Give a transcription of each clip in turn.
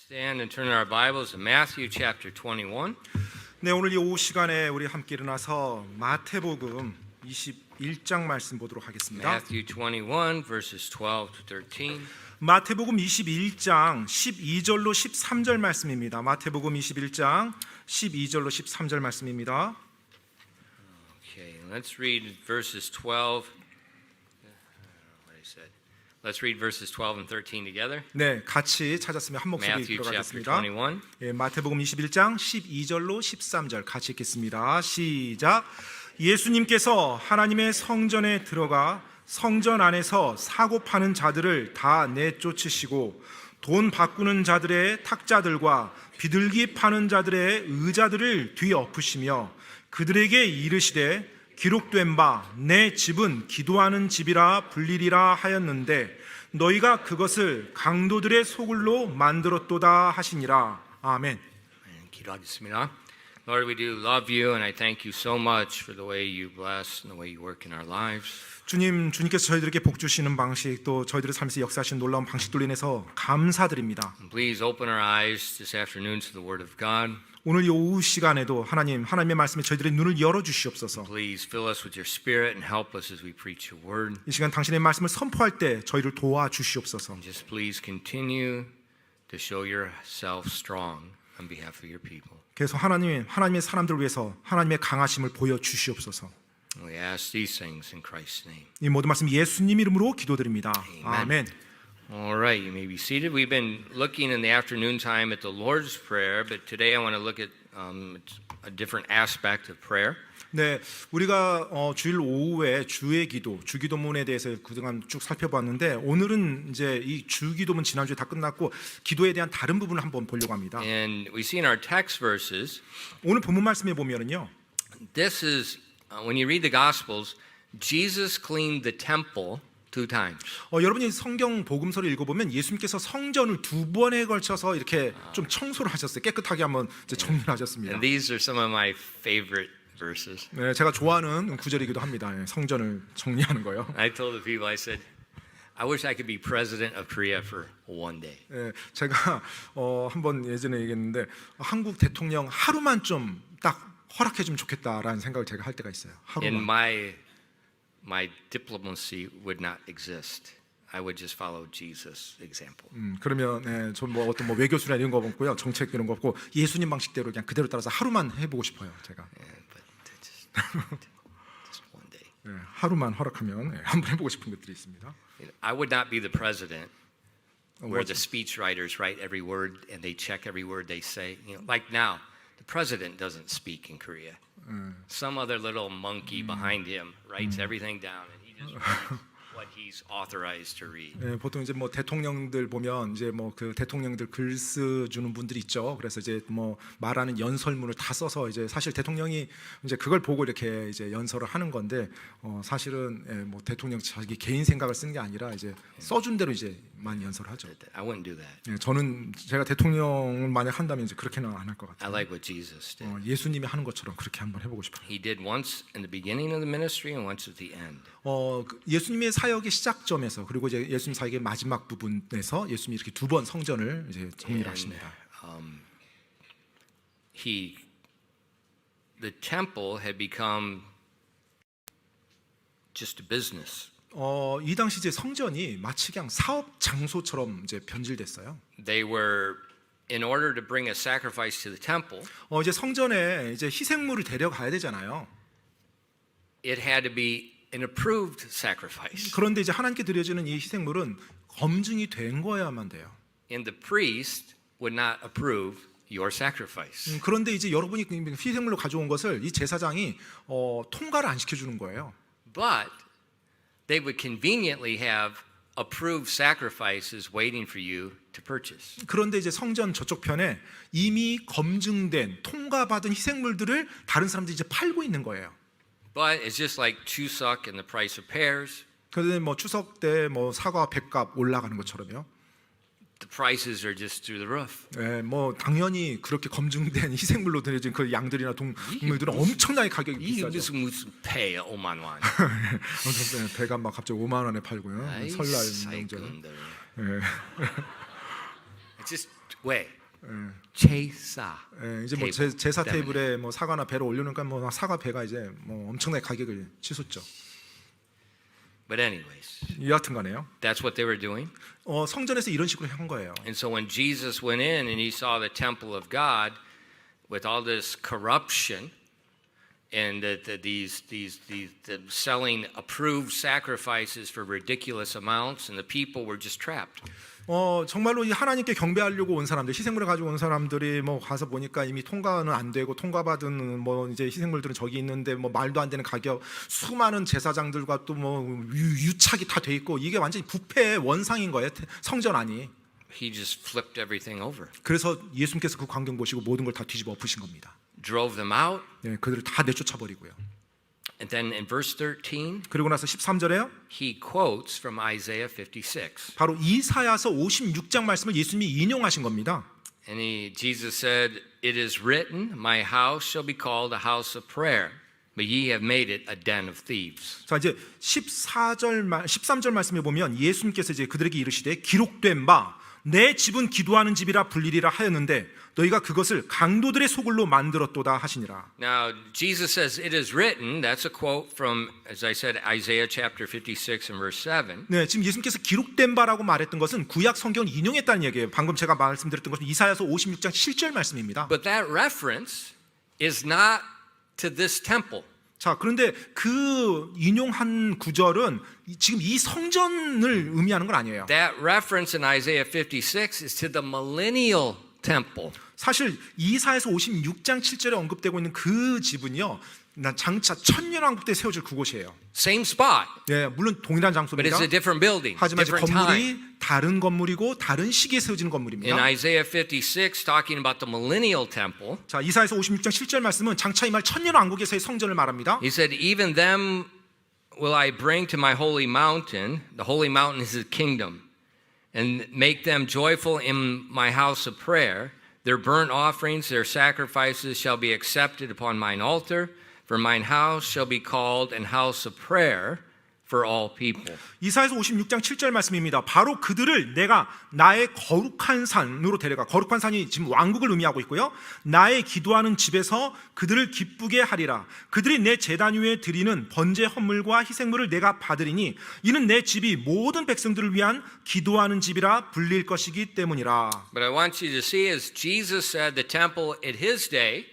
Stand and turn our Bibles to Matthew chapter 21. 네, 오늘 이 오후 시간에 우리 함께 일어나서 마태복음 21장 말씀 보도록 하겠습니다. Matthew 21 verses 12 to 13. 마태복음 21장 12절로 13절 말씀입니다. 마태복음 21장 12절로 13절 말씀입니다. Okay, let's read verses 12. What I said. Let's read verses 12 and 13 together. 네, 같이 찾았으면 한 목소리 Matthew chapter 들어가겠습니다. 21. 예, 마태복음 21장 12절로 13절 같이 읽겠습니다. 시작. 예수님께서 하나님의 성전에 들어가 성전 안에서 사고 파는 자들을 다 내쫓으시고 돈 바꾸는 자들의 탁자들과 비둘기 파는 자들의 의자들을 뒤엎으시며 그들에게 이르시되 기록된 바 내 집은 기도하는 집이라 불리리라 하였는데 너희가 그것을 강도들의 소굴로 만들었도다 하시니라. 아멘. 기도하겠습니다. Lord, we do love you and I thank you so much for the way you bless and the way you work in our lives. 주님께서 저희들에게 복 주시는 방식 또 저희들의 삶에서 역사하시는 놀라운 방식들로 인해서 감사드립니다. Please open our eyes this afternoon to the Word of God. 오늘 이 오후 시간에도 하나님의 말씀에 저희들의 눈을 열어 주시옵소서. Please fill us with your Spirit and help us as we preach your Word. 이 시간 당신의 말씀을 선포할 때 저희를 도와 주시옵소서. Just please continue to show yourself strong on behalf of your people. 그래서 하나님의 사람들을 위해서 하나님의 강하심을 보여 주시옵소서. We ask these things in Christ's name. 이 모든 말씀 예수님 이름으로 기도드립니다. 아멘. All right, you may be seated. We've been looking in the afternoon time at the Lord's Prayer, but today I want to look at a different aspect of prayer. 네, 우리가 주일 오후에 주의 기도, 주기도문에 대해서 그동안 쭉 살펴봤는데 오늘은 이제 이 주기도문 지난주에 다 끝났고 기도에 대한 다른 부분을 한번 보려고 합니다. And we see in our text verses, 오늘 본문 말씀에 보면은요. this is when you read the Gospels, Jesus cleaned the temple 2 times. 여러분이 성경 복음서를 읽어보면 예수님께서 성전을 2번에 걸쳐서 이렇게 좀 청소를 하셨어요. 깨끗하게 한번 이제 정리를 하셨습니다. And these are some of my favorite verses. 네, 제가 좋아하는 구절이기도 합니다. 성전을 정리하는 거요. I told the people, I said, I wish I could be president of Korea for one day. 네, 제가 한번 예전에 얘기했는데 한국 대통령 하루만 좀 딱 허락해주면 좋겠다라는 생각을 제가 할 때가 있어요. And 하루만. my diplomacy would not exist. I would just follow Jesus' example. 그러면 네, 전 뭐 어떤 뭐 외교수나 이런 거 없고요, 정책 이런 거 없고 예수님 방식대로 그냥 그대로 따라서 하루만 해보고 싶어요, 제가. Yeah, but just one day. 네, 하루만 허락하면 네, 한번 해보고 싶은 것들이 있습니다. I would not be the president where the speech writers write every word and they check every word they say. You know, like now, the president doesn't speak in Korea. Some other little monkey behind him writes everything down, and he just reads what he's authorized to read. 네, 보통 이제 뭐 대통령들 보면 이제 뭐 그 대통령들 글 쓰주는 분들이 있죠. 그래서 이제 뭐 말하는 연설문을 다 써서 이제 사실 대통령이 이제 그걸 보고 이렇게 이제 연설을 하는 건데 사실은 뭐 대통령 자기 개인 생각을 쓰는 게 아니라 이제 써준 대로 이제 많이 연설을 하죠. I wouldn't do that. 네, 저는 제가 대통령을 만약 한다면 이제 그렇게는 안 할 것 I 같아요. like what Jesus did. 예수님이 하는 것처럼 그렇게 한번 해보고 싶어요. He did once in the beginning of the ministry and once at the end. 예수님의 사역의 시작점에서 그리고 이제 예수님 사역의 마지막 부분에서 예수님이 이렇게 2번 성전을 이제 정리를 하십니다. The temple had become just a business. 이 당시 이제 성전이 마치 그냥 사업 장소처럼 이제 변질됐어요. They were in order to bring a sacrifice to the temple. 이제 성전에 이제 희생물을 데려가야 되잖아요. It had to be an approved sacrifice. 그런데 이제 하나님께 드려지는 이 희생물은 검증이 된 거야만 돼요. And the priest would not approve your sacrifice. 그런데 이제 여러분이 희생물로 가져온 것을 이 제사장이 통과를 안 시켜주는 거예요. But they would conveniently have approved sacrifices waiting for you to purchase. 그런데 이제 성전 저쪽 편에 이미 검증된 통과받은 희생물들을 다른 사람들이 이제 팔고 있는 거예요. But it's just like Chuseok and the price of pears. 그런데 뭐 추석 때 뭐 사과 100값 올라가는 것처럼요. The prices are just through the roof. 네, 뭐 당연히 그렇게 검증된 희생물로 드려진 그 양들이나 동물들은 엄청나게 가격이 이게 비싸죠. 무슨 배 5만 원. 배가 막 갑자기 5만 원에 팔고요. 설날 명절. 사이꾼들. 네. It's just 왜? 제사. 예, 이제 뭐 테이블 제사 때문에. 테이블에 뭐 사과나 배를 올려놓으니까 뭐 사과 배가 이제 뭐 엄청나게 가격을 치솟죠. But anyways, 여하튼간에요. that's what they were doing. 성전에서 이런 식으로 한 거예요. And so when Jesus went in and he saw the temple of God with all this corruption and these selling approved sacrifices for ridiculous amounts, and the people were just trapped. 정말로 이 하나님께 경배하려고 온 사람들, 희생물을 가지고 온 사람들이 뭐 가서 보니까 이미 통과는 안 되고 통과받은 뭐 이제 희생물들은 저기 있는데 뭐 말도 안 되는 가격, 수많은 제사장들과 또 뭐 유착이 다 돼 있고 이게 완전히 부패의 원상인 거예요. 성전 안이. He just flipped everything over, 그래서 예수님께서 그 광경 보시고 모든 걸 다 뒤집어 엎으신 겁니다. drove them out. 네, 그들을 다 내쫓아 버리고요. And then in verse 13, 그리고 나서 13절에요. he quotes from Isaiah 56. 바로 이사야서 56장 말씀을 예수님이 인용하신 겁니다. And Jesus said, "It is written, my house shall be called a house of prayer, but ye have made it a den of thieves." 자, 이제 13절 말씀에 보면 예수님께서 이제 그들에게 이르시되 기록된 바 내 집은 기도하는 집이라 불리리라 하였는데 너희가 그것을 강도들의 소굴로 만들었도다 하시니라. Now, Jesus says, "It is written." That's a quote from, as I said, Isaiah chapter 56 and verse 7. 네, 지금 예수님께서 기록된 바라고 말했던 것은 구약 성경을 인용했다는 얘기예요. 방금 제가 말씀드렸던 것은 이사야서 56장 7절 말씀입니다. But that reference is not to this temple. 자, 그런데 그 인용한 구절은 지금 이 성전을 의미하는 건 아니에요. That reference in Isaiah 56 is to the millennial temple. 사실 이사야서 56장 7절에 언급되고 있는 그 집은요, 장차 천년왕국 때 세워질 그곳이에요. Same spot, 예, 물론 동일한 but 장소입니다. it's a different building, 하지만 이제 different time. 건물이 다른 건물이고 다른 시기에 세워지는 In 건물입니다. Isaiah 56, talking about the millennial temple, 자, 이사야서 56장 7절 말씀은 장차 임할 천년왕국에서의 성전을 말합니다. he said, "Even them will I bring to my holy mountain. The holy mountain is his kingdom, and make them joyful in my house of prayer. Their burnt offerings, their sacrifices shall be accepted upon mine altar. For mine house shall be called an house of prayer for all people." 이사야서 56장 7절 말씀입니다. 바로 그들을 내가 나의 거룩한 산으로 데려가, 거룩한 산이 지금 왕국을 의미하고 있고요. 나의 기도하는 집에서 그들을 기쁘게 하리라. 그들이 내 제단 위에 드리는 번제 헌물과 희생물을 내가 받으리니 이는 내 집이 모든 백성들을 위한 기도하는 집이라 불릴 것이기 때문이라. But I want you to see, as Jesus said, the temple at his day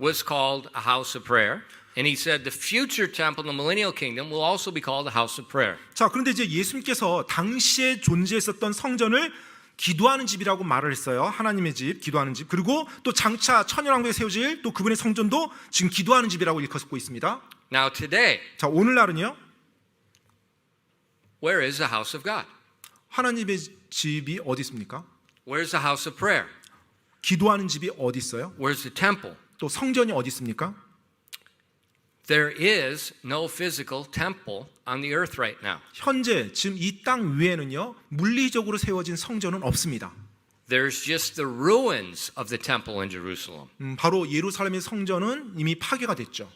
was called a house of prayer. And he said the future temple in the millennial kingdom will also be called a house of prayer. 자, 그런데 이제 예수님께서 당시에 존재했었던 성전을 기도하는 집이라고 말을 했어요. 하나님의 집, 기도하는 집. 그리고 또 장차 천연왕국에 세워질 또 그분의 성전도 지금 기도하는 집이라고 일컫고 있습니다. Now today, 자, 오늘날은요, where is the house of God? 하나님의 집이 어디 있습니까? Where's the house of prayer? 기도하는 집이 어디 있어요? Where's the temple? 또 성전이 어디 있습니까? There is no physical temple on the earth right now. 현재 지금 이 땅 위에는요, 물리적으로 세워진 성전은 없습니다. There's just the ruins of the temple in Jerusalem. 바로 예루살렘의 성전은 이미 파괴가 됐죠.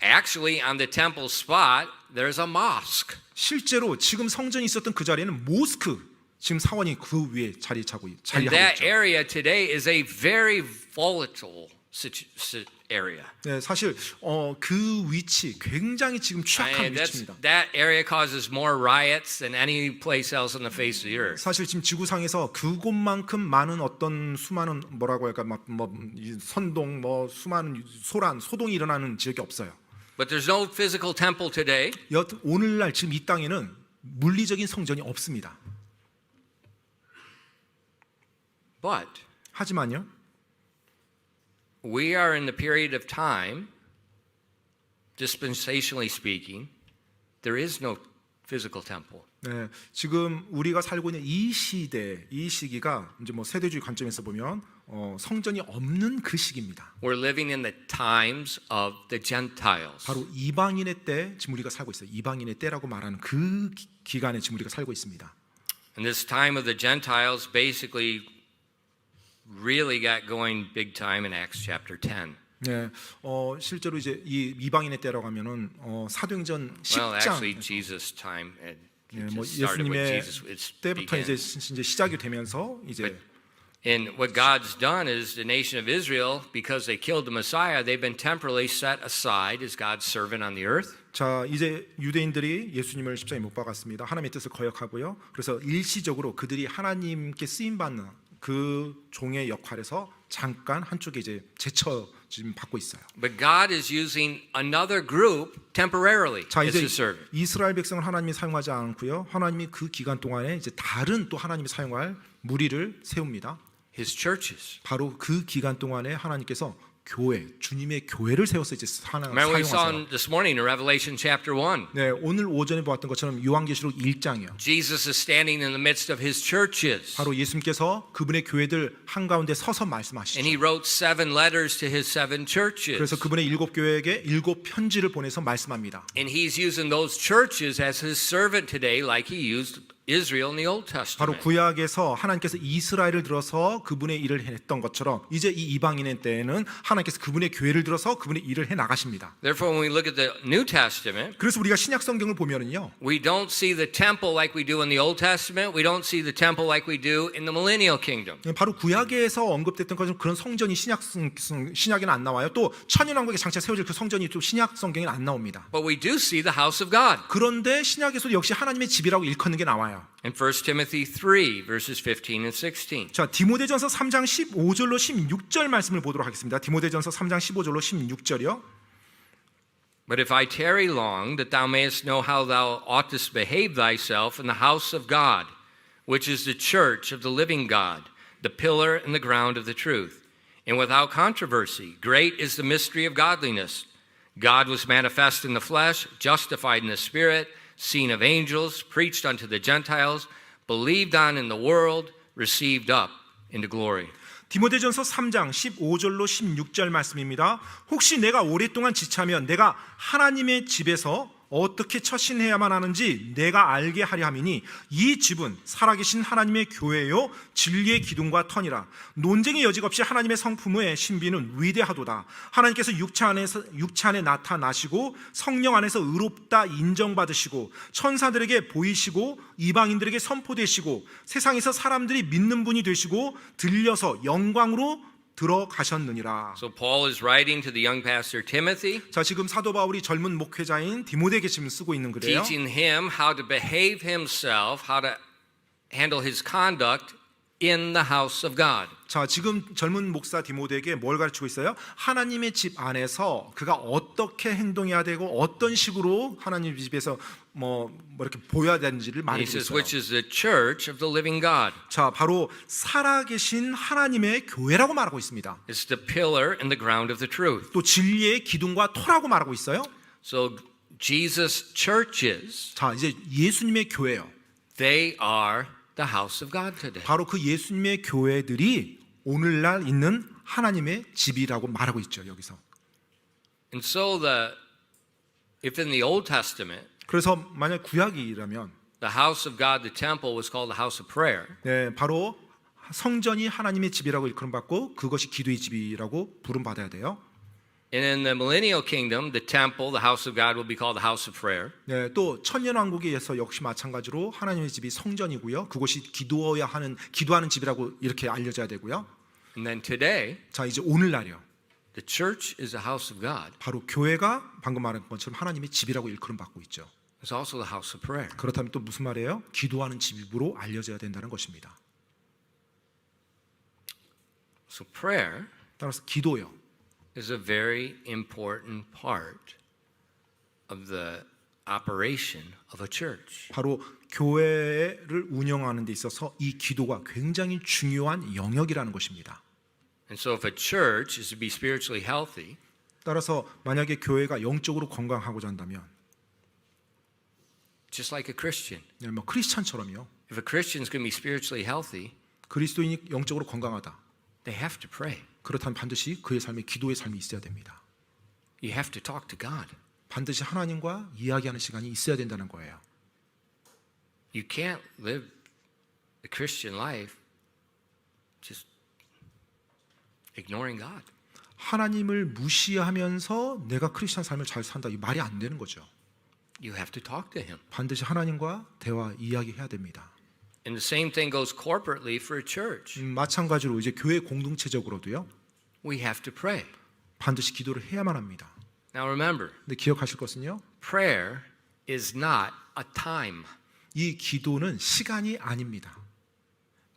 Actually, on the temple spot, there's a mosque. 실제로 지금 성전이 있었던 그 자리에는 모스크, 지금 사원이 그 위에 자리하고 And 있죠. that area today is a very volatile area. 네, 사실 그 위치 굉장히 지금 취약한 위치입니다. That area causes more riots than any place else on the face of the earth. 사실 지금 지구상에서 그곳만큼 많은 어떤 수많은 뭐라고 할까 막뭐 선동 뭐 수많은 소동이 일어나는 지역이 없어요. But there's no physical temple today. 여튼 오늘날 지금 이 땅에는 물리적인 성전이 없습니다. But 하지만요, we are in the period of time, dispensationally speaking, there is no physical temple. 네, 지금 우리가 살고 있는 이 시대, 이 시기가 이제 뭐 세대주의 관점에서 보면 성전이 없는 그 시기입니다. We're living in the times of the Gentiles. 바로 이방인의 때 지금 우리가 살고 있어요. 이방인의 때라고 말하는 그 기간에 지금 우리가 살고 있습니다. And this time of the Gentiles basically really got going big time in Acts chapter 10. 네, 실제로 이제 이 이방인의 때라고 하면은 사도행전 10장. Well, actually, Jesus' time. It 네, 뭐 just started with 예수님의 Jesus. It 때부터 began. 이제 시작이 되면서 이제 And what God's done is the nation of Israel, because they killed the Messiah, they've been temporarily set aside as God's servant on the earth. 자, 이제 유대인들이 예수님을 십자가에 못 박았습니다. 하나님의 뜻을 거역하고요. 그래서 일시적으로 그들이 하나님께 쓰임 받는 그 종의 역할에서 잠깐 한쪽에 이제 지금 받고 있어요. But God is using another group temporarily 자, as 이제 his servant. 이스라엘 백성을 하나님이 사용하지 않고요. 하나님이 그 기간 동안에 이제 다른 또 하나님이 사용할 무리를 세웁니다. His churches. 바로 그 기간 동안에 하나님께서 교회, 주님의 교회를 세워서 이제 Remember we saw 사용하세요. this morning in Revelation chapter 1. 네, 오늘 오전에 보았던 것처럼 요한계시록 1장이요. Jesus is standing in the midst of his churches. 바로 예수님께서 그분의 교회들 한가운데 서서 말씀하시죠. And he wrote 7 letters to his 7 churches. 그래서 그분의 7 교회에게 7 편지를 보내서 말씀합니다. And he's using those churches as his servant today like he used Israel in the Old 바로 Testament. 구약에서 하나님께서 이스라엘을 들어서 그분의 일을 했던 것처럼 이제 이 이방인의 때에는 하나님께서 그분의 교회를 들어서 그분의 일을 해 나가십니다. Therefore when we look at the New Testament, 그래서 우리가 신약 성경을 보면은요. we don't see the temple like we do in the Old Testament. We don't see the temple like we do in the millennial kingdom. 바로 구약에서 언급됐던 것처럼 그런 성전이 신약에는 안 나와요. 또 천년왕국에 장차 세워질 그 성전이 또 신약 성경에는 안 나옵니다. But we do see the house of God. 그런데 신약에서도 역시 하나님의 집이라고 일컫는 게 나와요. In 1 Timothy 3 verses 15 and 16. 자, 디모데전서 3장 15절로 16절 말씀을 보도록 하겠습니다. 디모데전서 3장 15절로 16절이요. But if I tarry long, that thou mayest know how thou oughtest behave thyself in the house of God, which is the church of the living God, the pillar and the ground of the truth. And without controversy, great is the mystery of godliness. God was manifest in the flesh, justified in the spirit, seen of angels, preached unto the Gentiles, believed on in the world, received up into glory. 디모데전서 3장 15절로 16절 말씀입니다. 혹시 내가 오랫동안 지체하면 내가 하나님의 집에서 어떻게 처신해야만 하는지 내가 알게 하려 함이니 이 집은 살아계신 하나님의 교회요 진리의 기둥과 터니라. 논쟁의 여지가 없이 하나님의 성품의 신비는 위대하도다. 하나님께서 육체 안에 나타나시고 성령 안에서 의롭다 인정받으시고 천사들에게 보이시고 이방인들에게 선포되시고 세상에서 사람들이 믿는 분이 되시고 들려서 영광으로 들어가셨느니라. So Paul is writing to the young pastor Timothy, 자, 지금 사도 바울이 젊은 목회자인 디모데에게 지금 쓰고 있는 글이에요. teaching him how to behave himself, how to handle his conduct in the house of God. 자, 지금 젊은 목사 디모데에게 뭘 가르치고 있어요? 하나님의 집 안에서 그가 어떻게 행동해야 되고 어떤 식으로 하나님 집에서 뭐 이렇게 보여야 되는지를 He 말해주고 says, 있어요. which is the church of the living God. 자, 바로 살아계신 하나님의 교회라고 말하고 있습니다. It's the pillar and the ground of the truth. 또 진리의 기둥과 터라고 말하고 있어요. So Jesus' churches, 자, 이제 예수님의 교회요. they are the house of God today. 바로 그 예수님의 교회들이 오늘날 있는 하나님의 집이라고 말하고 있죠, 여기서. And so if in the Old Testament, 그래서 만약 구약이라면 the house of God, the temple was called the house of prayer. 네, 바로 성전이 하나님의 집이라고 일컬음받고 그것이 기도의 집이라고 부름받아야 돼요. And in the millennial kingdom, the temple, the house of God will be called the house of prayer. 네, 또 천년왕국에서 역시 마찬가지로 하나님의 집이 성전이고요. 그것이 기도하는 집이라고 이렇게 알려져야 되고요. And then today, 자, 이제 오늘날이요. the church is the house of God. 바로 교회가 방금 말한 것처럼 하나님의 집이라고 일컬음받고 있죠. It's also the house of prayer. 그렇다면 또 무슨 말이에요? 기도하는 집으로 알려져야 된다는 것입니다. So prayer 따라서 기도요. is a very important part of the operation of a church. 바로 교회를 운영하는 데 있어서 이 기도가 굉장히 중요한 영역이라는 것입니다. And so if a church is to be spiritually healthy, 따라서 만약에 교회가 영적으로 건강하고자 한다면 just like a Christian, 뭐 크리스찬처럼요. if a Christian is going to be spiritually healthy, 그리스도인이 영적으로 건강하다. they have to pray. 그렇다면 반드시 그의 삶에 기도의 삶이 있어야 됩니다. You have to talk to God. 반드시 하나님과 이야기하는 시간이 있어야 된다는 거예요. You can't live the Christian life just ignoring God. 하나님을 무시하면서 내가 크리스찬 삶을 잘 산다. 이 말이 안 되는 거죠. You have to talk to Him. 반드시 하나님과 대화, 이야기해야 됩니다. And the same thing goes corporately for a church. 마찬가지로 이제 교회 공동체적으로도요. We have to pray. 반드시 기도를 해야만 합니다. Now remember, 근데 기억하실 것은요. prayer is not a time. 이 기도는 시간이 아닙니다.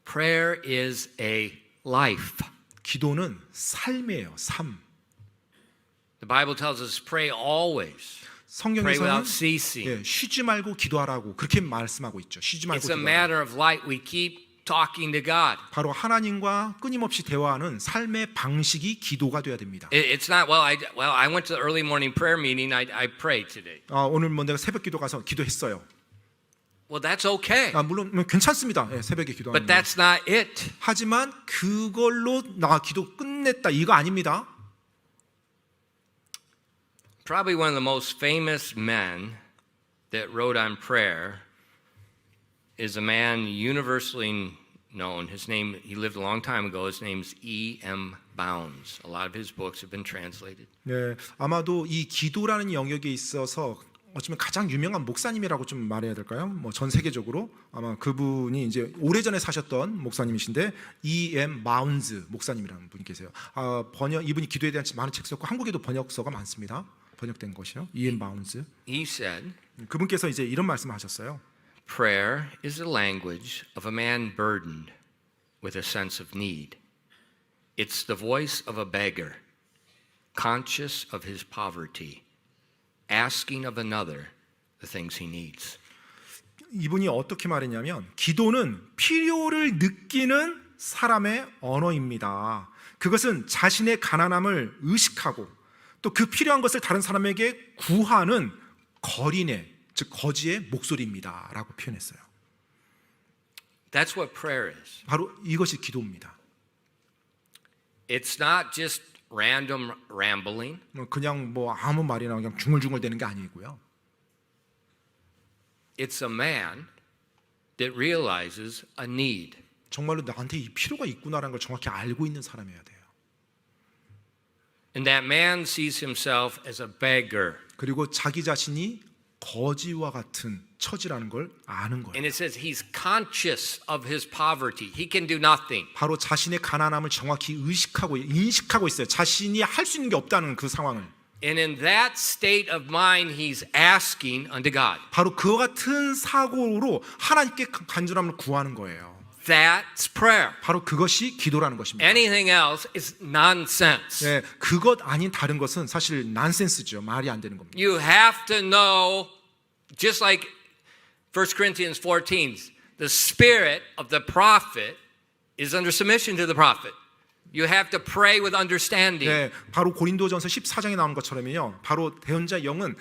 Prayer is a life. 기도는 삶이에요. 삶. The Bible tells us pray always. Pray 성경에서는 without ceasing. 예, 쉬지 말고 기도하라고 그렇게 말씀하고 있죠. 쉬지 말고 It's a 기도하라. matter of life. We keep talking to God. 바로 하나님과 끊임없이 대화하는 삶의 방식이 기도가 돼야 됩니다. It's not I went to the early morning prayer meeting. I prayed today. 오늘 뭐 내가 새벽 기도 가서 기도했어요. Well, that's okay. 물론 괜찮습니다. 예, 새벽에 기도하는 But 거. that's not it. 하지만 그걸로 나 기도 끝냈다 이거 아닙니다. Probably one of the most famous men that wrote on prayer is a man universally known. He lived a long time ago. His name's E.M. Bounds. A lot of his books have been translated. 네, 아마도 이 기도라는 영역에 있어서 어쩌면 가장 유명한 목사님이라고 좀 말해야 될까요? 뭐 전 세계적으로 아마 그분이 이제 오래전에 사셨던 목사님이신데 E.M. 바운즈 목사님이라는 분이 계세요. 이분이 기도에 대한 많은 책 썼고 한국에도 번역서가 많습니다. 번역된 것이요. E.M. 바운즈. He said, 그분께서 이제 이런 말씀하셨어요. prayer is the language of a man burdened with a sense of need. It's the voice of a beggar, conscious of his poverty, asking of another the things he needs. 이분이 어떻게 말했냐면 기도는 필요를 느끼는 사람의 언어입니다. 그것은 자신의 가난함을 의식하고 또 그 필요한 것을 다른 사람에게 구하는 거린의 즉 거지의 목소리입니다라고 표현했어요. That's what prayer is. 바로 이것이 기도입니다. It's not just random rambling. 그냥 뭐 아무 말이나 그냥 중얼중얼대는 게 아니고요. It's a man that realizes a need. 정말로 나한테 이 필요가 있구나라는 걸 정확히 알고 있는 사람이어야 돼요. And that man sees himself as a beggar. 그리고 자기 자신이 거지와 같은 처지라는 걸 아는 거예요. And it says he's conscious of his poverty. He can do nothing. 바로 자신의 가난함을 정확히 의식하고 인식하고 있어요. 자신이 할 수 있는 게 없다는 그 상황을. And in that state of mind, he's asking unto God. 바로 그와 같은 사고로 하나님께 간절함을 구하는 거예요. That's prayer. 바로 그것이 기도라는 것입니다. Anything else is nonsense. 네, 그것 아닌 다른 것은 사실 난센스죠. 말이 안 되는 겁니다. You have to know, just like 1 Corinthians 14, the spirit of the prophet is under submission to the prophet. You have to pray with understanding. 네, 바로 고린도전서 14장에 나오는 것처럼요. 바로 대언자 영은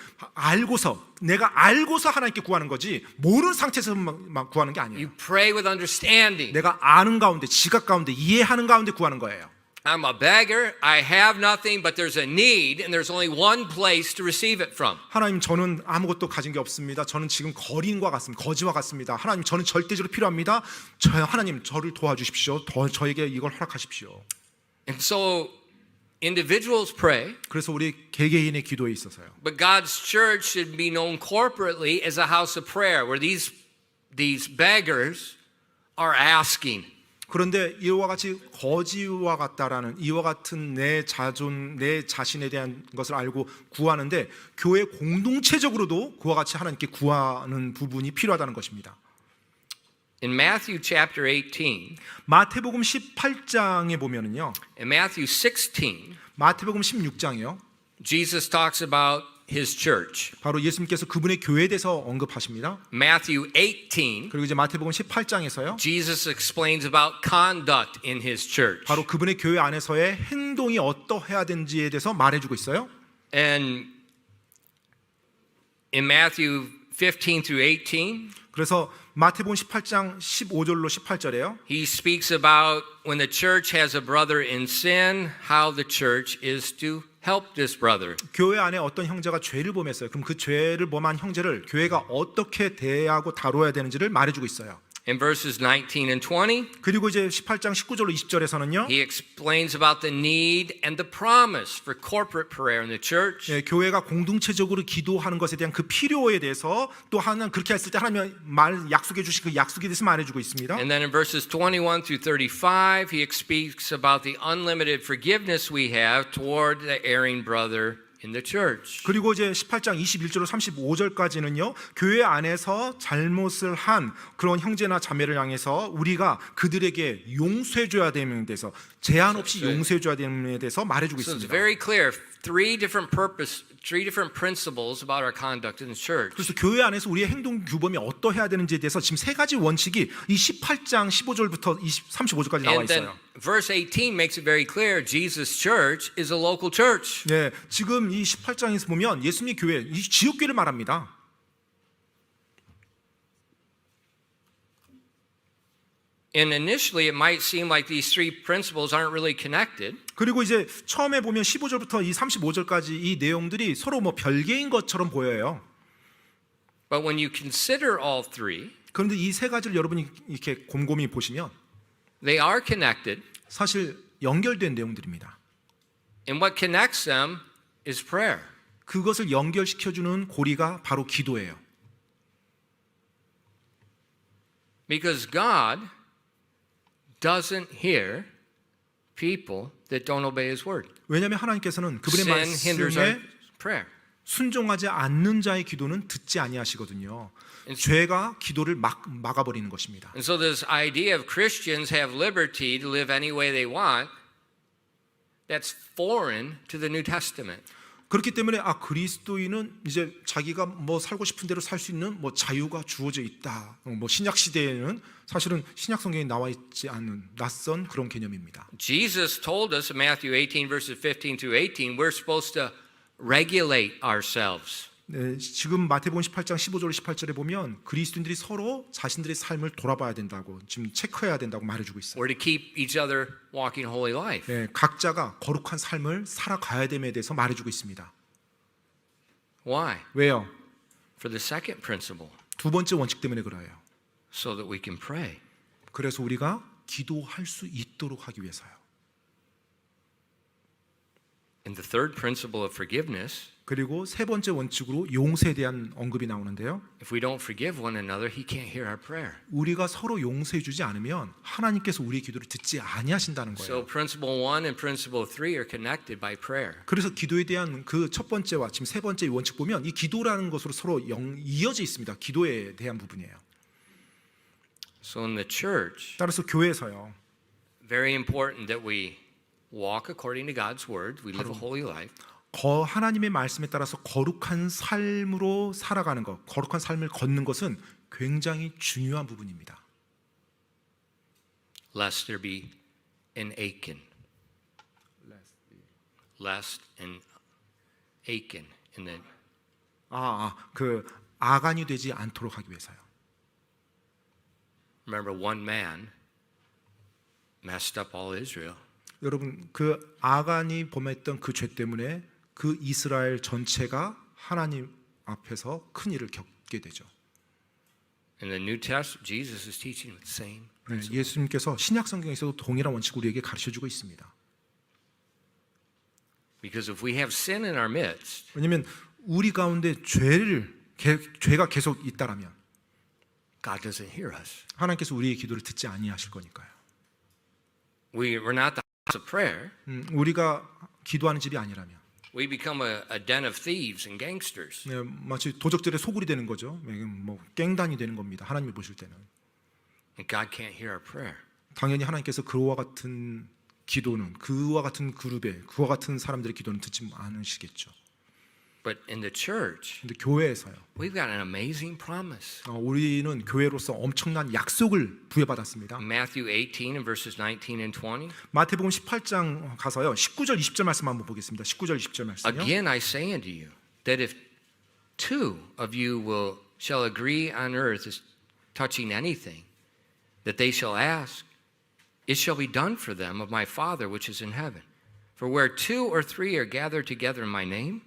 내가 알고서 하나님께 구하는 거지 모르는 상태에서 막 구하는 게 아니에요. You pray with understanding. 내가 아는 가운데, 지각 가운데, 이해하는 가운데 구하는 거예요. I'm a beggar. I have nothing, but there's a need, and there's only one place to receive it from. 하나님, 저는 아무것도 가진 게 없습니다. 저는 지금 거린과 같습니다. 거지와 같습니다. 하나님, 저는 절대적으로 필요합니다. 하나님, 저를 도와주십시오. 저에게 이걸 허락하십시오. And so individuals pray, 그래서 우리 개개인의 기도에 있어서요. but God's church should be known corporately as a house of prayer, where these beggars are asking. 그런데 이와 같이 거지와 같다라는 이와 같은 내 자신에 대한 것을 알고 구하는데 교회 공동체적으로도 그와 같이 하나님께 구하는 부분이 필요하다는 것입니다. In Matthew chapter 18, 마태복음 18장에 보면은요. in Matthew 16, 마태복음 16장이요. Jesus talks about his church. 바로 예수님께서 그분의 교회에 대해서 언급하십니다. Matthew 18, 그리고 이제 마태복음 18장에서요. Jesus explains about conduct in his church. 바로 그분의 교회 안에서의 행동이 어떠해야 되는지에 대해서 말해주고 있어요. And in Matthew 15 through 18, 그래서 마태복음 18장 15절로 18절에요. he speaks about when the church has a brother in sin, how the church is to help this brother. 교회 안에 어떤 형제가 죄를 범했어요. 그럼 그 죄를 범한 형제를 교회가 어떻게 대하고 다뤄야 되는지를 말해주고 있어요. In verses 19 and 20, 그리고 이제 18장 19절로 20절에서는요. he explains about the need and the promise for corporate prayer in the church. 예, 교회가 공동체적으로 기도하는 것에 대한 그 필요에 대해서 또 하나는 그렇게 했을 때 하나님 약속해 주신 그 약속에 대해서 말해주고 있습니다. And then in verses 21 through 35, he speaks about the unlimited forgiveness we have toward the erring brother in the church. 그리고 이제 18장 21절로 35절까지는요. 교회 안에서 잘못을 한 그런 형제나 자매를 향해서 우리가 그들에게 용서해 줘야 되는 데서 제한 없이 용서해 줘야 되는 데 대해서 말해 주고 So it's 있습니다. very clear, three different principles about our conduct in the church. 그래서 교회 안에서 우리의 행동 규범이 어떠해야 되는지에 대해서 지금 세 가지 원칙이 이 18장 15절부터 35절까지 나와 And then 있어요. verse 18 makes it very clear Jesus Church is a local church. 네, 지금 이 18장에서 보면 예수님의 교회, 이 지역교회를 말합니다. And initially it might seem like these three principles aren't really connected. 그리고 이제 처음에 보면 15절부터 이 35절까지 이 내용들이 서로 뭐 별개인 것처럼 보여요. But when you consider all three, 그런데 이 세 가지를 여러분이 이렇게 곰곰이 보시면 they are connected. 사실 연결된 내용들입니다. And what connects them is prayer. 그것을 연결시켜주는 고리가 바로 기도예요. Because God doesn't hear people that don't obey His word. 왜냐하면 하나님께서는 그분의 Sin hinders our 말씀에 prayer. 순종하지 않는 자의 기도는 듣지 아니하시거든요. 죄가 기도를 막아버리는 것입니다. And so this idea of Christians have liberty to live any way they want, that's foreign to the New Testament. 그렇기 때문에 그리스도인은 이제 자기가 뭐 살고 싶은 대로 살 수 있는 뭐 자유가 주어져 있다. 뭐 신약 시대에는 사실은 신약 성경에 나와 있지 않은 낯선 그런 개념입니다. Jesus told us in Matthew 18 verses 15 through 18, we're supposed to regulate ourselves. 네, 지금 마태복음 18장 15절 18절에 보면 그리스도인들이 서로 자신들의 삶을 돌아봐야 된다고 지금 체크해야 된다고 말해주고 있어요. We're to keep each other walking holy life. 네, 각자가 거룩한 삶을 살아가야 됨에 대해서 말해주고 있습니다. Why? 왜요? For the second principle, 두 번째 원칙 때문에 그래요. so that we can pray. 그래서 우리가 기도할 수 있도록 하기 위해서요. And the third principle of forgiveness, 그리고 세 번째 원칙으로 용서에 대한 언급이 나오는데요. if we don't forgive one another, He can't hear our prayer. 우리가 서로 용서해 주지 않으면 하나님께서 우리의 기도를 듣지 아니하신다는 거예요. So principle 1 and principle 3 are connected by prayer. 그래서 기도에 대한 그 첫 번째와 지금 세 번째 원칙 보면 이 기도라는 것으로 서로 이어져 있습니다. 기도에 대한 부분이에요. So in the church, 따라서 교회에서요. very important that we walk according to God's word, we live a holy life. 하나님의 말씀에 따라서 거룩한 삶으로 살아가는 것, 거룩한 삶을 걷는 것은 굉장히 중요한 부분입니다. Lest there be an Achan. Lest an Achan. And then 그 아간이 되지 않도록 하기 위해서요. remember one man messed up all Israel. 여러분 그 아간이 범했던 그 죄 때문에 그 이스라엘 전체가 하나님 앞에서 큰 일을 겪게 되죠. In the New Testament, Jesus is teaching the same. 네, 예수님께서 신약 성경에서도 동일한 원칙을 우리에게 가르쳐 주고 있습니다. Because if we have sin in our midst, 왜냐하면 우리 가운데 죄가 계속 있다라면 God doesn't hear us. 하나님께서 우리의 기도를 듣지 아니하실 거니까요. We're not the house of prayer. 우리가 기도하는 집이 아니라면 We become a den of thieves and gangsters. 네, 마치 도적들의 소굴이 되는 거죠. 뭐 깽단이 되는 겁니다. 하나님이 보실 때는 And God can't hear our prayer. 당연히 하나님께서 그와 같은 기도는 그와 같은 그룹의 그와 같은 사람들의 기도는 듣지 않으시겠죠. But in the church, 근데 교회에서요. we've got an amazing promise. 우리는 교회로서 엄청난 약속을 부여받았습니다. Matthew 18 and verses 19 and 20. 마태복음 18장 가서요. 19절 20절 말씀 한번 보겠습니다. 19절 20절 말씀요. Again I say unto you that if two of you shall agree on earth as touching anything that they shall ask, it shall be done for them of my Father which is in heaven. For where two or three are gathered together in my name,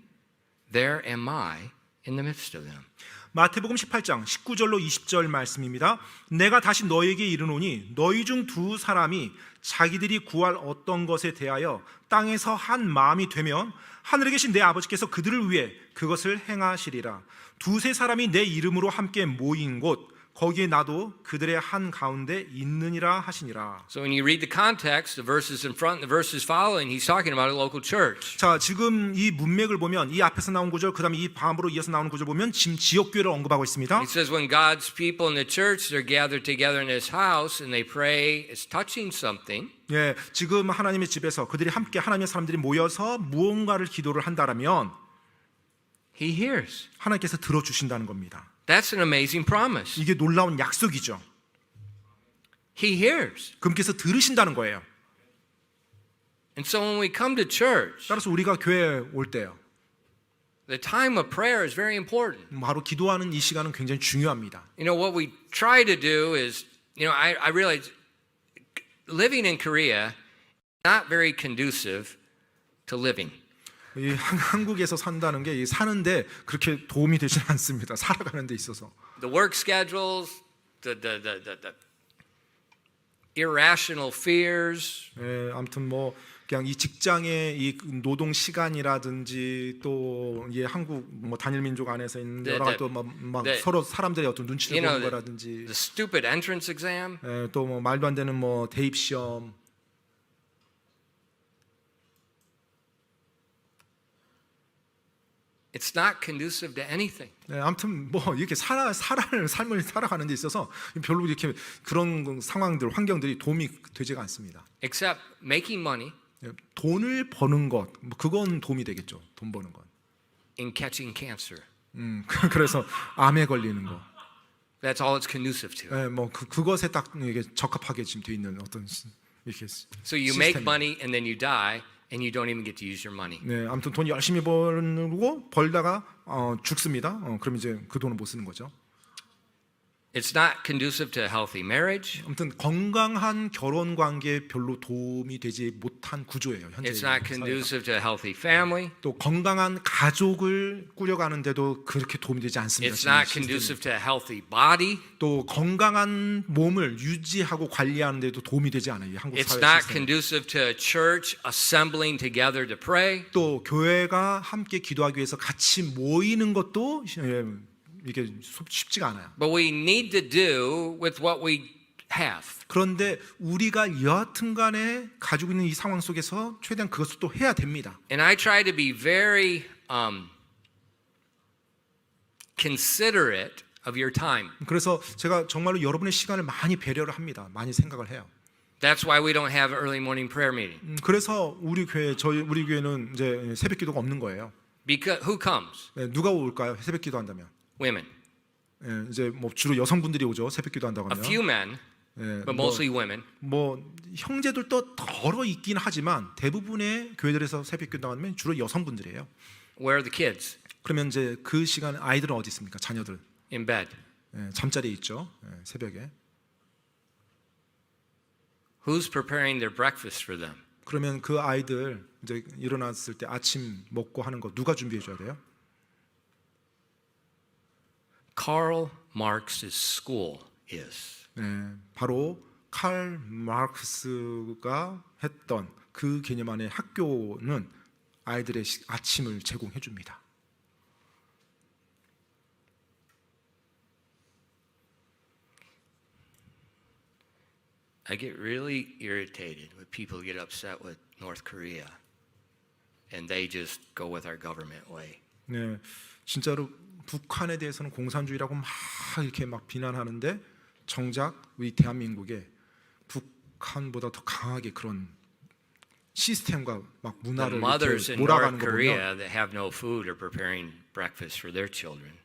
there am I in the midst of them. 마태복음 18장 19절로 20절 말씀입니다. 내가 다시 너에게 이르노니 너희 중 두 사람이 자기들이 구할 어떤 것에 대하여 땅에서 한 마음이 되면 하늘에 계신 내 아버지께서 그들을 위해 그것을 행하시리라. 두세 사람이 내 이름으로 함께 모인 곳 거기에 나도 그들의 한 가운데 있느니라 하시니라. So when you read the context, the verses in front and the verses following, he's talking about a local church. 자, 지금 이 문맥을 보면 이 앞에서 나온 구절, 그다음에 이 다음으로 이어서 나오는 구절 보면 지금 지역 교회를 언급하고 있습니다. He says when God's people in the church, they're gathered together in his house and they pray, it's touching something. 예, 지금 하나님의 집에서 그들이 함께 하나님의 사람들이 모여서 무언가를 기도를 한다라면 He hears. 하나님께서 들어주신다는 겁니다. That's an amazing promise. 이게 놀라운 약속이죠. He hears. 그분께서 들으신다는 거예요. And so when we come to church, 따라서 우리가 교회에 올 때요, the time of prayer is very important. 바로 기도하는 이 시간은 굉장히 중요합니다. You know, what we try to do is, I realize living in Korea is not very conducive to living. 이 한국에서 산다는 게 사는데 그렇게 도움이 되지는 않습니다. 살아가는 데 있어서. The work schedules, the irrational fears. 예, 아무튼 뭐 그냥 이 직장의 이 노동 시간이라든지 또 이 한국 뭐 단일 민족 안에서 있는 여러 가지 막 서로 사람들의 어떤 눈치를 보는 거라든지, the stupid entrance exam. 예, 또 뭐 말도 안 되는 뭐 대입 시험. It's not conducive to anything. 네, 아무튼 뭐 이렇게 삶을 살아가는 데 있어서 별로 이렇게 그런 상황들, 환경들이 도움이 되지가 않습니다. Except making money, 돈을 버는 것, 뭐 그건 도움이 되겠죠. 돈 버는 것. in catching cancer. 그래서 암에 걸리는 거. That's all it's conducive to. 네, 뭐 그것에 딱 이게 적합하게 지금 돼 있는 어떤 이렇게. So you make money and then you die. And you don't even get to use your money. 네, 아무튼 돈 열심히 벌다가 죽습니다. 그럼 이제 그 돈을 못 쓰는 거죠. It's not conducive to healthy marriage. 아무튼 건강한 결혼 관계에 별로 도움이 되지 못한 구조예요. 현재. It's not conducive to a healthy family. 또 건강한 가족을 꾸려가는데도 그렇게 도움이 되지 않습니다. It's not conducive to a healthy body. 또 건강한 몸을 유지하고 관리하는데도 도움이 되지 않아요. 한국 It's 사회 not 시스템. conducive to a church assembling together to pray. 또 교회가 함께 기도하기 위해서 같이 모이는 것도 이게 쉽지가 않아요. But we need to do with what we have. 그런데 우리가 여하튼간에 가지고 있는 이 상황 속에서 최대한 그것을 또 해야 됩니다. And I try to be very considerate of your time. 그래서 제가 정말로 여러분의 시간을 많이 배려를 합니다. 많이 생각을 해요. That's why we don't have early morning prayer meeting. 그래서 우리 교회는 이제 새벽 기도가 없는 거예요. Because who comes? 누가 올까요? 새벽 기도 한다면? Women. 이제 뭐 주로 여성분들이 오죠. 새벽 기도 한다고 A 하면. few men, but mostly women. 뭐 형제들도 덜어 있긴 하지만 대부분의 교회들에서 새벽 기도 하면 주로 여성분들이에요. Where are the kids? 그러면 이제 그 시간 아이들은 어디 있습니까? 자녀들. In bed. 잠자리에 있죠. 새벽에. Who's preparing their breakfast for them? 그러면 그 아이들 이제 일어났을 때 아침 먹고 하는 거 누가 준비해 줘야 돼요? Karl Marx's school is. 네, 바로 칼 마르크스가 했던 그 개념 안에 학교는 아이들의 아침을 제공해 줍니다. I get really irritated when people get upset with North Korea and they just go with our government way. 네, 진짜로 북한에 대해서는 공산주의라고 막 이렇게 막 비난하는데 정작 우리 대한민국에 북한보다 더 강하게 그런 시스템과 막 The 문화를 mothers 이렇게 in 몰아가는 North 거 Korea 보면 that have no food are preparing breakfast for their children.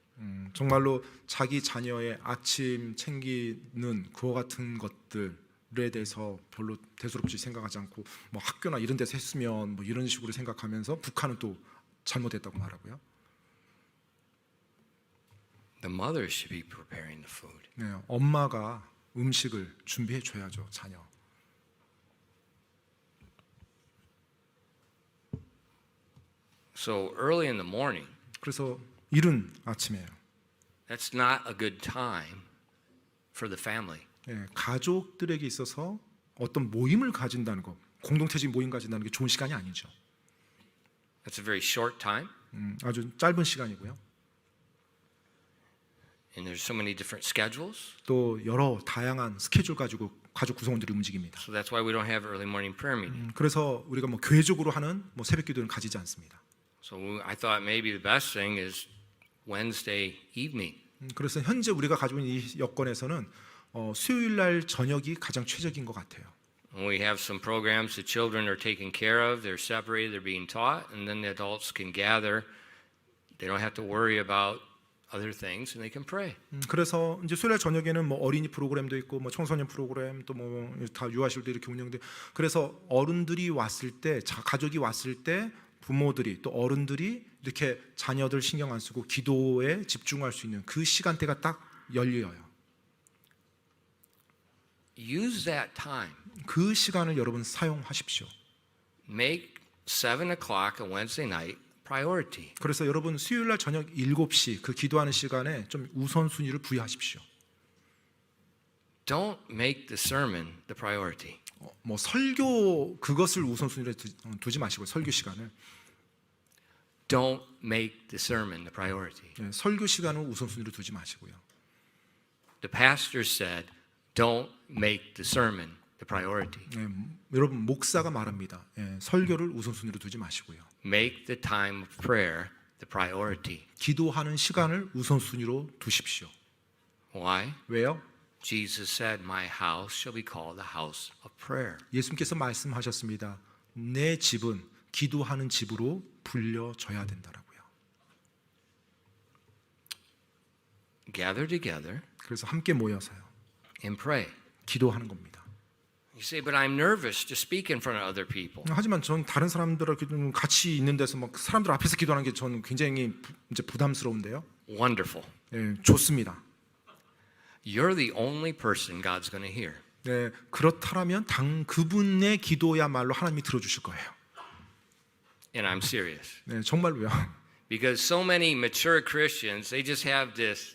정말로 자기 자녀의 아침 챙기는 그와 같은 것들에 대해서 별로 대수롭지 생각하지 않고 뭐 학교나 이런 데서 했으면 뭐 이런 식으로 생각하면서 북한은 또 잘못했다고 말하고요. The mothers should be preparing the food. 네, 엄마가 음식을 준비해 줘야죠, 자녀. So early in the morning, 그래서 이른 아침에요. That's not a good time for the family. 예, 가족들에게 있어서 어떤 모임을 가진다는 거, 공동체적인 모임 가진다는 게 좋은 시간이 아니죠. That's a very short time, 아주 짧은 시간이고요. and there's so many different schedules. 또 여러 다양한 스케줄 가지고 가족 구성원들이 움직입니다. So that's why we don't have early morning prayer meeting. 그래서 우리가 뭐 교회적으로 하는 뭐 새벽 기도는 가지지 않습니다. So I thought maybe the best thing is Wednesday evening. 그래서 현재 우리가 가지고 있는 이 여건에서는 수요일 날 저녁이 가장 최적인 것 같아요. When we have some programs the children are taken care of, they're separated, they're being taught, and then the adults can gather. They don't have to worry about other things, and they can pray. 그래서 이제 수요일 날 저녁에는 뭐 어린이 프로그램도 있고 뭐 청소년 프로그램 또 뭐 다 유아실도 이렇게 운영돼. 그래서 어른들이 왔을 때, 가족이 왔을 때 부모들이 또 어른들이 이렇게 자녀들 신경 안 쓰고 기도에 집중할 수 있는 그 시간대가 딱 열려요. Use that time. 그 시간을 여러분 사용하십시오. Make 7 o'clock on Wednesday night priority. 그래서 여러분 수요일 날 저녁 7시 그 기도하는 시간에 좀 우선순위를 부여하십시오. Don't make the sermon the priority. 뭐 설교 그것을 우선순위로 두지 마시고 설교 시간을 Don't make the sermon the priority. 설교 시간을 우선순위로 두지 마시고요. The pastor said, don't make the sermon the priority. 여러분 목사가 말합니다. 설교를 우선순위로 두지 마시고요. Make the time of prayer the priority. 기도하는 시간을 우선순위로 두십시오. Why? 왜요? Jesus said, my house shall be called the house of prayer. 예수님께서 말씀하셨습니다. 내 집은 기도하는 집으로 불려져야 된다라고요. Gather together 그래서 함께 모여서요. and pray. 기도하는 겁니다. You say, but I'm nervous to speak in front of other people. 하지만 전 다른 사람들하고 같이 있는 데서 막 사람들 앞에서 기도하는 게 저는 굉장히 이제 부담스러운데요. Wonderful. 좋습니다. You're the only person God's going to hear. 네, 그렇다면 그분의 기도야말로 하나님이 들어주실 거예요. And I'm serious. 네, 정말로요. Because so many mature Christians, they just have this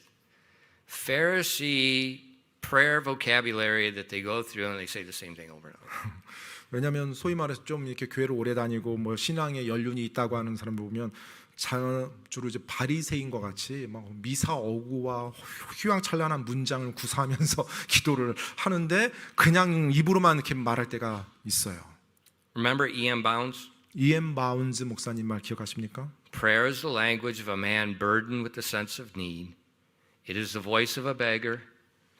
Pharisee prayer vocabulary that they go through and they say the same thing over and over. 왜냐하면 소위 말해서 좀 이렇게 교회를 오래 다니고 뭐 신앙에 연륜이 있다고 하는 사람들 보면 주로 이제 바리새인과 같이 막 미사 어구와 휘황찬란한 문장을 구사하면서 기도를 하는데 그냥 입으로만 이렇게 말할 때가 있어요. Remember E.M. Bounds? E.M. 바운즈 목사님 말 기억하십니까? Prayer is the language of a man burdened with the sense of need. It is the voice of a beggar,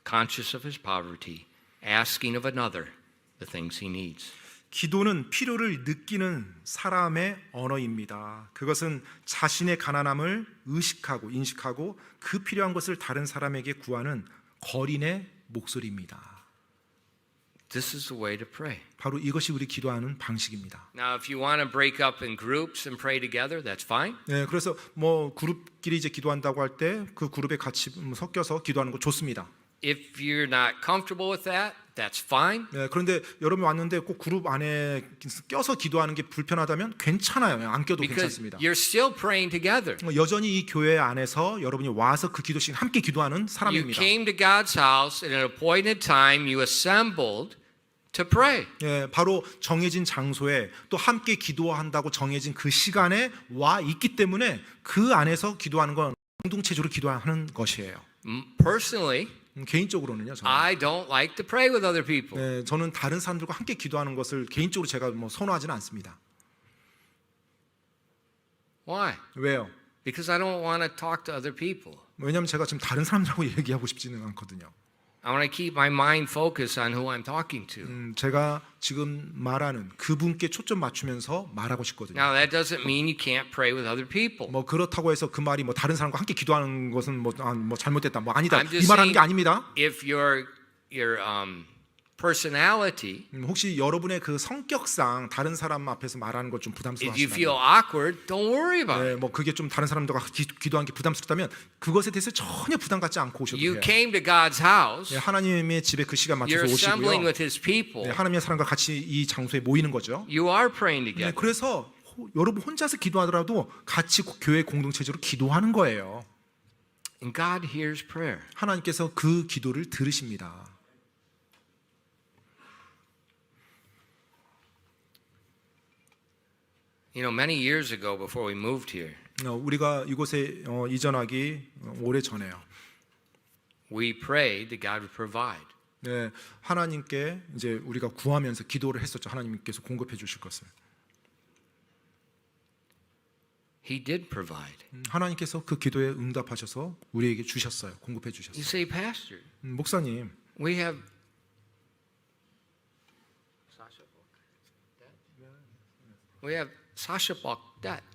conscious of his poverty, asking of another the things he needs. 기도는 필요를 느끼는 사람의 언어입니다. 그것은 자신의 가난함을 의식하고 인식하고 그 필요한 것을 다른 사람에게 구하는 거린의 목소리입니다. This is the way to pray. 바로 이것이 우리 기도하는 방식입니다. Now, if you want to break up in groups and pray together, that's fine. 네, 그래서 뭐 그룹끼리 이제 기도한다고 할 때 그 그룹에 같이 섞여서 기도하는 거 좋습니다. If you're not comfortable with that, that's fine. 네, 그런데 여러분이 왔는데 꼭 그룹 안에 껴서 기도하는 게 불편하다면 괜찮아요. 안 껴도 Because 괜찮습니다. you're still praying together. 여전히 이 교회 안에서 여러분이 와서 그 기도 시간 함께 기도하는 You 사람입니다. came to God's house at an appointed time, you assembled to pray. 예, 바로 정해진 장소에 또 함께 기도한다고 정해진 그 시간에 와 있기 때문에 그 안에서 기도하는 건 공동체적으로 기도하는 것이에요. Personally, 개인적으로는요. 저는. I don't like to pray with other people. 네, 저는 다른 사람들과 함께 기도하는 것을 개인적으로 제가 뭐 선호하지는 않습니다. Why? 왜요? Because I don't want to talk to other people. 왜냐하면 제가 지금 다른 사람들하고 얘기하고 싶지는 않거든요. I want to keep my mind focused on who I'm talking to. 제가 지금 말하는 그분께 초점 맞추면서 말하고 싶거든요. Now that doesn't mean you can't pray with other people. 뭐 그렇다고 해서 그 말이 뭐 다른 사람과 함께 기도하는 것은 뭐 잘못됐다, 뭐 아니다 I'm 이 just 말하는 게 saying, 아닙니다. If your personality, 혹시 여러분의 그 성격상 다른 사람 앞에서 말하는 것 좀 if you 부담스러우시다면, feel awkward, don't worry about it. 네, 뭐 그게 좀 다른 사람들과 기도하는 게 부담스럽다면 그것에 대해서 전혀 부담 갖지 않고 오셔도 You 돼요. came to God's house. 네, 하나님의 집에 그 시간 맞춰서 You're assembling 오시고요. with His people. 네, 하나님의 사람과 같이 이 장소에 모이는 거죠. You are praying 네, together. 그래서 여러분 혼자서 기도하더라도 같이 교회 공동체적으로 기도하는 거예요. And God hears prayer. 하나님께서 그 기도를 들으십니다. You know, many years ago before we moved here, 우리가 이곳에 이전하기 오래 전에요. we prayed that God would provide. 네, 하나님께 이제 우리가 구하면서 기도를 했었죠. 하나님께서 공급해 주실 것을. He did provide. 하나님께서 그 기도에 응답하셔서 우리에게 주셨어요. 공급해 You 주셨어요. say, Pastor, 목사님, we have Sasha-Bok debt.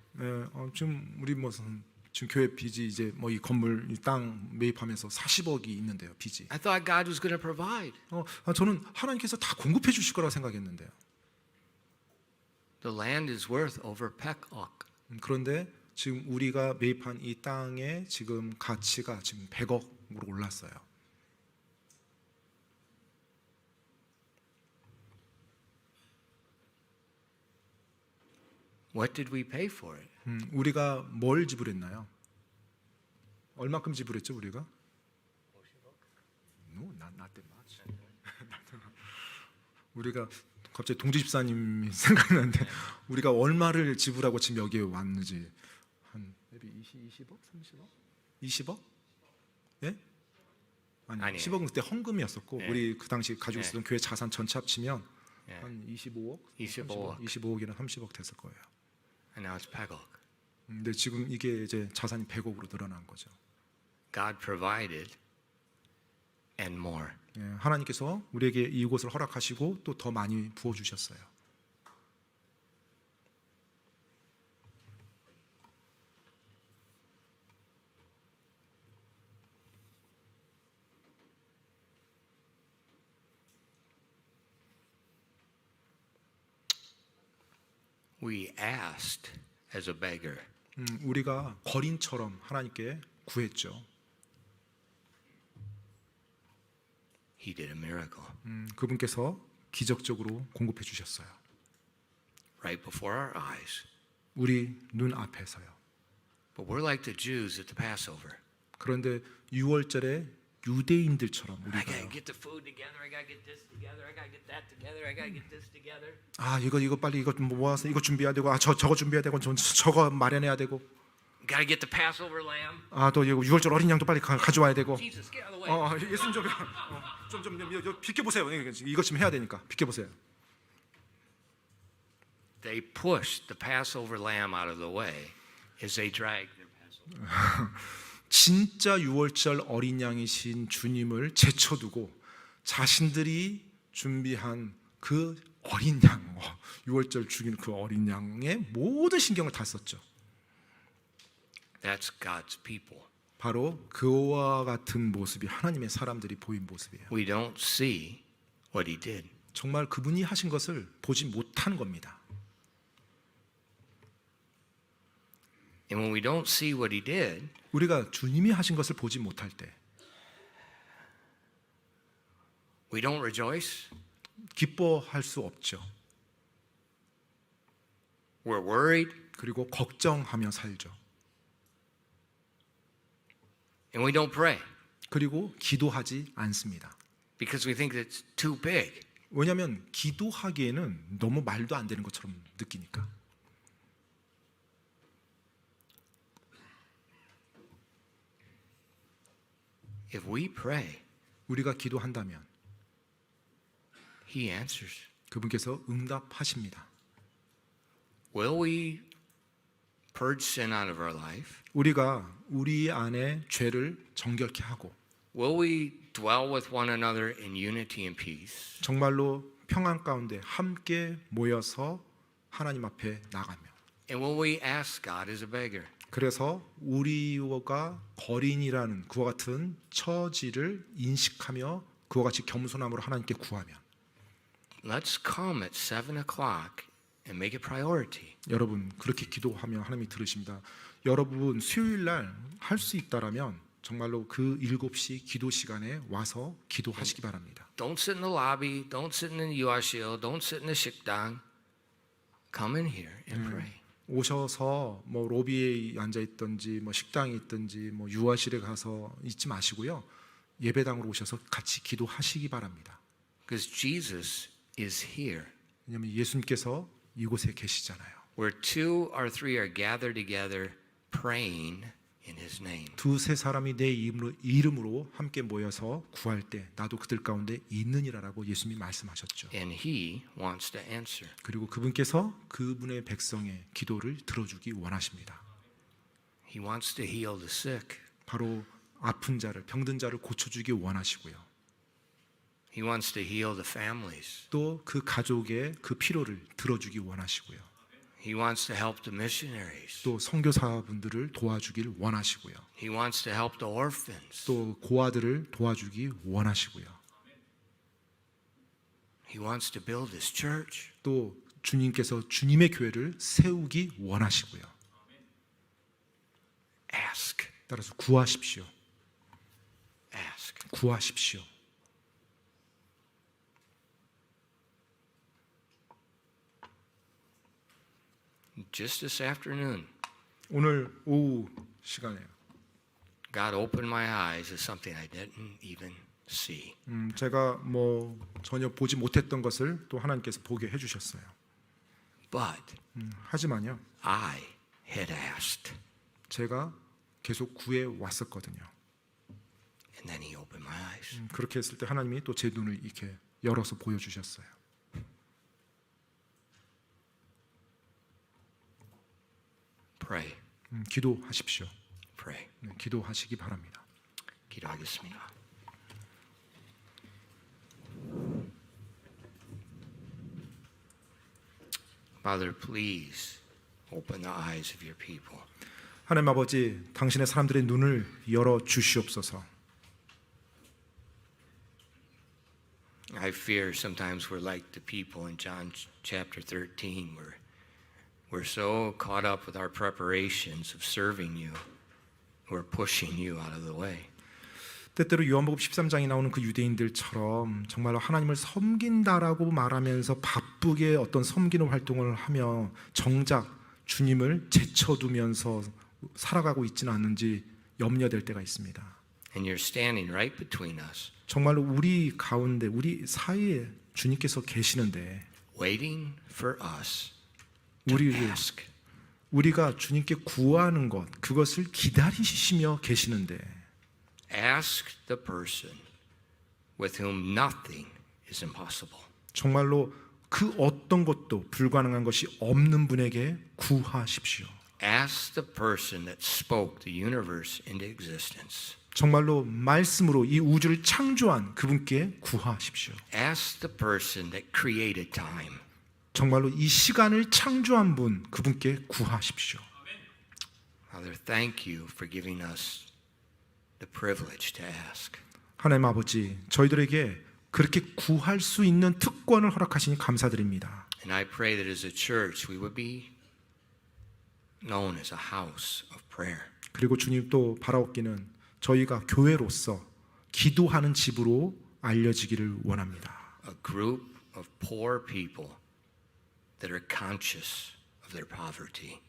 지금 우리 지금 교회 빚이 이제 이 건물, 이 땅 매입하면서 40억이 있는데요. 빚이. I thought God was going to provide. 저는 하나님께서 다 공급해 주실 거라 생각했는데요. The land is worth over Pekok. 그런데 지금 우리가 매입한 이 땅의 지금 가치가 지금 100억으로 올랐어요. What did we pay for it? 우리가 뭘 지불했나요? 얼마큼 지불했죠 우리가? No, not that much. 우리가 갑자기 동주 집사님이 생각나는데 우리가 얼마를 지불하고 지금 여기에 왔는지 한 maybe 20억, 30억, 20억? 예? 아니, 아니에요. 10억은 그때 헌금이었었고 예. 우리 그 당시 가지고 있었던 교회 자산 전체 합치면 예. 한 25억, 25억. 25억이나 30억 됐을 거예요. And now it's Pekok. 근데 지금 이게 이제 자산이 100억으로 늘어난 거죠. God provided and more. 예, 하나님께서 우리에게 이곳을 허락하시고 또 더 많이 부어 주셨어요. We asked as a beggar. 우리가 거린처럼 하나님께 구했죠. He did a miracle 그분께서 기적적으로 공급해 주셨어요. right before our eyes. 우리 눈 앞에서요. But we're like the Jews at the Passover. 그런데 6월절에 유대인들처럼 I gotta 우리가요. get the food together. I gotta get this together. I gotta get that together. I gotta get this together. 이거 빨리 이거 모아서 이거 준비해야 되고 저거 준비해야 되고 저거 마련해야 되고 Gotta get the Passover lamb. 또 이거 6월절 어린 양도 빨리 가져와야 되고 Jesus, get out of the way. 예수님 좀 비켜 보세요. 이것 좀 해야 되니까 비켜 보세요. They pushed the Passover lamb out of the way as they dragged their Passover. 진짜 6월절 어린 양이신 주님을 제쳐두고 자신들이 준비한 그 어린 양, 6월절 죽이는 그 어린 양의 모든 신경을 다 썼죠. That's God's people. 바로 그와 같은 모습이 하나님의 사람들이 보인 모습이에요. We don't see what he did. 정말 그분이 하신 것을 보지 못한 겁니다. And when we don't see what he did, 우리가 주님이 하신 것을 보지 못할 때 we don't rejoice. 기뻐할 수 없죠. We're worried 그리고 걱정하며 살죠. and we don't pray 그리고 기도하지 않습니다. because we think it's too big. 왜냐하면 기도하기에는 너무 말도 안 되는 것처럼 느끼니까. If we pray, 우리가 기도한다면 he answers. 그분께서 응답하십니다. Will we purge sin out of our life? 우리가 우리 안에 죄를 정결케 하고 Will we dwell with one another in unity and peace? 정말로 평안 가운데 함께 모여서 하나님 앞에 나가며 And will we ask God as a beggar? 그래서 우리가 거린이라는 그와 같은 처지를 인식하며 그와 같이 겸손함으로 하나님께 구하면 Let's come at 7 o'clock and make it priority. 여러분 그렇게 기도하면 하나님이 들으십니다. 여러분 수요일 날 할 수 있다라면 정말로 그 7시 기도 시간에 와서 기도하시기 바랍니다. Don't sit in the lobby. Don't sit in the URCO. Don't sit in the 식당. Come in here and pray. 오셔서 뭐 로비에 앉아 있든지 뭐 식당에 있든지 뭐 유아실에 가서 있지 마시고요. 예배당으로 오셔서 같이 기도하시기 바랍니다. Because Jesus is here. 왜냐하면 예수님께서 이곳에 계시잖아요. Where two or three are gathered together praying in his name. 두세 사람이 내 이름으로 함께 모여서 구할 때 나도 그들 가운데 있느니라라고 예수님이 말씀하셨죠. And he wants to answer. 그리고 그분께서 그분의 백성의 기도를 들어주기 원하십니다. He wants to heal the sick. 바로 아픈 자를, 병든 자를 고쳐주기 원하시고요. He wants to heal the families. 또 그 가족의 그 필요를 들어주기 원하시고요. He wants to help the missionaries. 또 선교사분들을 도와주길 원하시고요. He wants to help the orphans. 또 고아들을 도와주기 원하시고요. He wants to build his church. 또 주님께서 주님의 교회를 세우기 원하시고요. Ask. 따라서 구하십시오. Ask. 구하십시오. Just this afternoon, 오늘 오후 시간에 God opened my eyes to something I didn't even see. 제가 뭐 전혀 보지 못했던 것을 또 하나님께서 보게 해주셨어요. But 하지만요, I had asked. 제가 계속 구해 왔었거든요. And then he opened my eyes. 그렇게 했을 때 하나님이 또 제 눈을 이렇게 열어서 보여주셨어요. Pray. 기도하십시오. Pray. 네, 기도하시기 바랍니다. 기도하겠습니다. Father, please open the eyes of your people. 하나님 아버지, 당신의 사람들의 눈을 열어 주시옵소서. I fear sometimes we're like the people in John chapter 13 where we're so caught up with our preparations of serving you, we're pushing you out of the way. 때때로 요한복음 13장에 나오는 그 유대인들처럼 정말로 하나님을 섬긴다라고 말하면서 바쁘게 어떤 섬기는 활동을 하며 정작 주님을 제쳐두면서 살아가고 있지는 않는지 염려될 때가 있습니다. And you're standing right between us, 정말로 우리 가운데, 우리 사이에 주님께서 계시는데 waiting for us to ask. 우리가 주님께 구하는 것, 그것을 기다리시며 계시는데 Ask the person with whom nothing is impossible. 정말로 그 어떤 것도 불가능한 것이 없는 분에게 구하십시오. Ask the person that spoke the universe into existence. 정말로 말씀으로 이 우주를 창조한 그분께 구하십시오. Ask the person that created time. 정말로 이 시간을 창조한 분, 그분께 구하십시오. Father, thank you for giving us the privilege to ask. 하나님 아버지, 저희들에게 그렇게 구할 수 있는 특권을 허락하시니 감사드립니다. And I pray that as a church we would be known as a house of prayer. 그리고 주님 또 바라옵기는 저희가 교회로서 기도하는 집으로 알려지기를 원합니다. A group of poor people that are conscious of their poverty.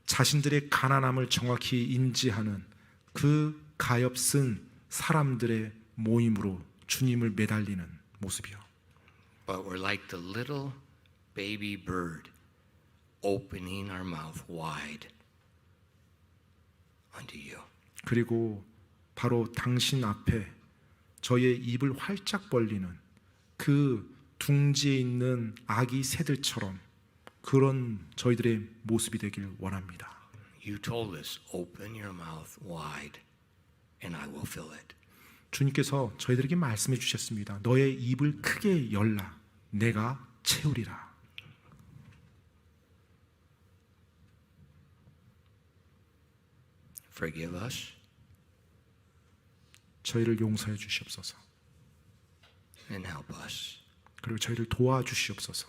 자신들의 가난함을 정확히 인지하는 그 가엾은 사람들의 모임으로 주님을 매달리는 모습이요. But we're like the little baby bird opening our mouth wide unto you. 그리고 바로 당신 앞에 저희의 입을 활짝 벌리는 그 둥지에 있는 아기 새들처럼 그런 저희들의 모습이 되길 원합니다. You told us, open your mouth wide and I will fill it. 주님께서 저희들에게 말씀해 주셨습니다. 너의 입을 크게 열라. 내가 채우리라. Forgive us 저희를 용서해 주시옵소서. and help us. 그리고 저희를 도와주시옵소서.